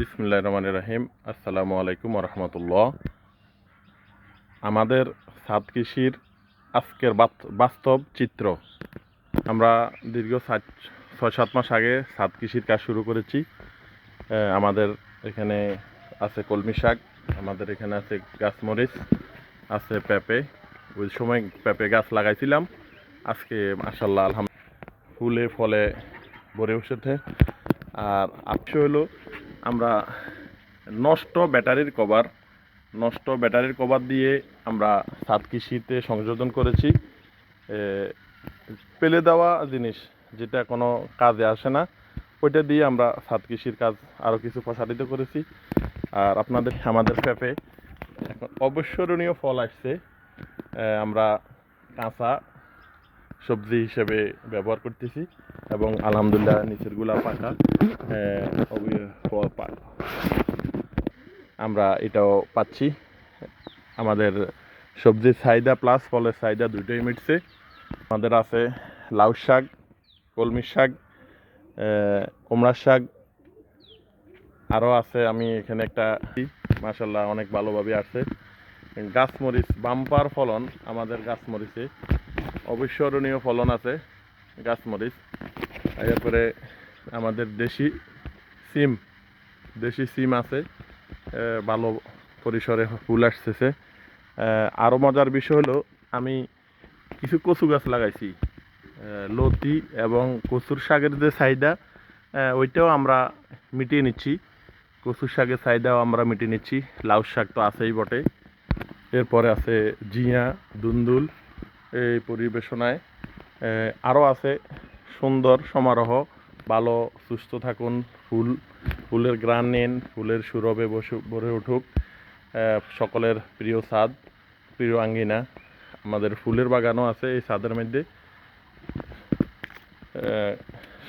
বিসমিল্লাহির রহমানির রহিম। আসসালামু আলাইকুম ওয়া রাহমাতুল্লাহ। আমাদের ছাদ কৃষির আজকের বাস্তব চিত্র। আমরা দীর্ঘ 6-7 মাস আগে ছাদ কৃষির কাজ শুরু করেছি। আমাদের এখানে আছে কলমি শাক, আমাদের এখানে আছে গাছমরিচ, আছে পেঁপে। ওই সময় পেঁপে গাছ লাগাইছিলাম। আজকে মাশাআল্লাহ আলহামদুলিল্লাহ ফুলে ফলে ভরে উঠেছে। আর আজকে হলো আমরা নষ্ট ব্যাটারির কভার দিয়ে আমরা ছাদ কৃষিতে সংযোজন করেছি। ফেলে দেওয়া জিনিস যেটা কোনো কাজে আসে না, ওইটা দিয়ে আমরা ছাদ কৃষির কাজ আরও কিছু প্রসারিত করেছি। আর আমাদের পেঁপে এখন অবিস্মরণীয় ফল আসছে। আমরা কাঁচা সবজি হিসেবে ব্যবহার করতেছি এবং আলহামদুলিল্লাহ নিচেরগুলা পাকা। আমরা এটাও পাচ্ছি। আমাদের সবজির চাহিদা প্লাস ফলের চাহিদা দুটোই মিটছে। আমাদের আছে লাউ শাক, কলমি শাক, কুমড়ার শাক, আরও আছে। আমি এখানে একটা মাশাআল্লাহ অনেক ভালোভাবে আসছে। গাছমরিচ বাম্পার ফলন আমাদের গাছমরিচে, অবিস্মরণীয় ফলন আছে গাছমরিচ। এরপরে আমাদের দেশি সিম আছে, ভালো পরিসরে ফুল আসতেছে। আরও মজার বিষয় হলো আমি কিছু কচু গাছ লাগাইছি। লতি এবং কচুর শাকের যে চাহিদা ওইটাও আমরা মিটিয়ে নিচ্ছি। কচুর শাকের চাহিদাও আমরা মিটিয়ে নিচ্ছি। লাউ শাক তো আছেই বটে। এরপরে আছে জিয়া, দুন্দুল এই পরিবেশনায়। আরও আছে সুন্দর সমারোহ। ভালো সুস্থ থাকুন, ফুলের ঘ্রাণ নিন, ফুলের সুরভে ভরে উঠুক। সকলের প্রিয় ছাদ, প্রিয় আঙ্গিনা। আমাদের ফুলের বাগানও আছে এই ছাদের মধ্যে।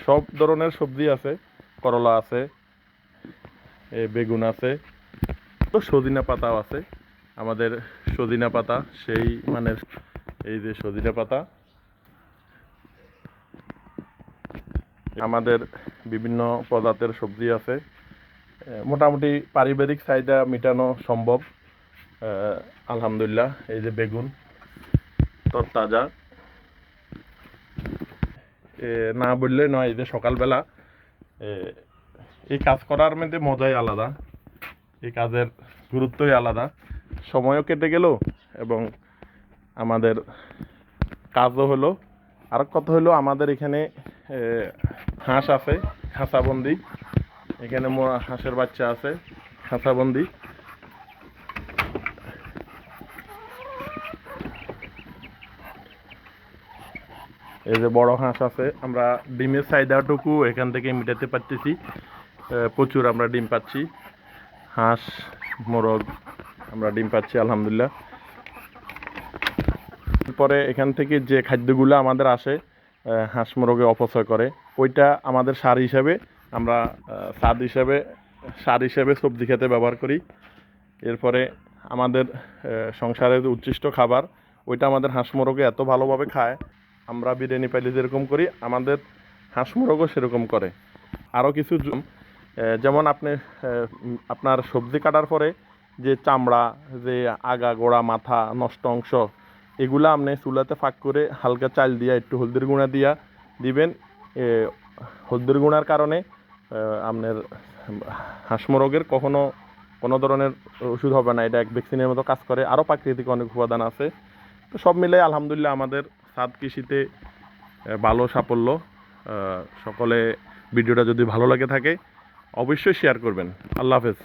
সব ধরনের সবজি আছে, করলা আছে, বেগুন আছে, তো সজিনা পাতাও আছে। আমাদের সজিনা পাতা সেই মানে এই যে সজিনা পাতা, আমাদের বিভিন্ন প্রজাতের সবজি আছে। মোটামুটি পারিবারিক চাহিদা মেটানো সম্ভব আলহামদুলিল্লাহ। এই যে বেগুন তরতাজা, না বললে নয়। এই যে সকালবেলা এই কাজ করার মধ্যে মজাই আলাদা, এই কাজের গুরুত্বই আলাদা। সময়ও কেটে গেল এবং আমাদের কাজও হলো। আর কথা হলো আমাদের এখানে হাঁস আছে খাঁচাবন্দি। এখানে হাঁসের বাচ্চা আছে খাঁচাবন্দি। এই যে বড় হাঁস আছে। আমরা ডিমের চাহিদাটুকু এখান থেকে মেটাতে পারতেছি। প্রচুর আমরা ডিম পাচ্ছি। হাঁস মোরগ আমরা ডিম পাচ্ছি আলহামদুলিল্লাহ। পরে এখান থেকে যে খাদ্যগুলো আমাদের আসে হাঁস মোরগে অপচয় করে, ওইটা আমাদের সার হিসেবে সবজি খেতে ব্যবহার করি। এরপরে আমাদের সংসারের উচ্ছিষ্ট খাবার, ওইটা আমাদের হাঁস মোরগে এত ভালোভাবে খায়। আমরা বিরিয়ানি পাইলে যেরকম করি, আমাদের হাঁস মোরগও সেরকম করে। আরও কিছু যেমন আপনার সবজি কাটার পরে যে চামড়া, যে আগা গোড়া মাথা নষ্ট অংশ, এগুলো আপনি চুলাতে ফাঁক করে হালকা চাল দিয়া একটু হলদির গুঁড়া দিবেন। হলদির গুঁড়ার কারণে আপনার হাঁস মোরগের কোনো ধরনের ওষুধ হবে না। এটা এক ভ্যাকসিনের মতো কাজ করে। আরও প্রাকৃতিক অনেক উপাদান আছে। তো সব মিলে আলহামদুলিল্লাহ আমাদের ছাদ কৃষিতে ভালো সাফল্য। সকলে ভিডিওটা যদি ভালো লাগে থাকে অবশ্যই শেয়ার করবেন। আল্লাহ হাফেজ।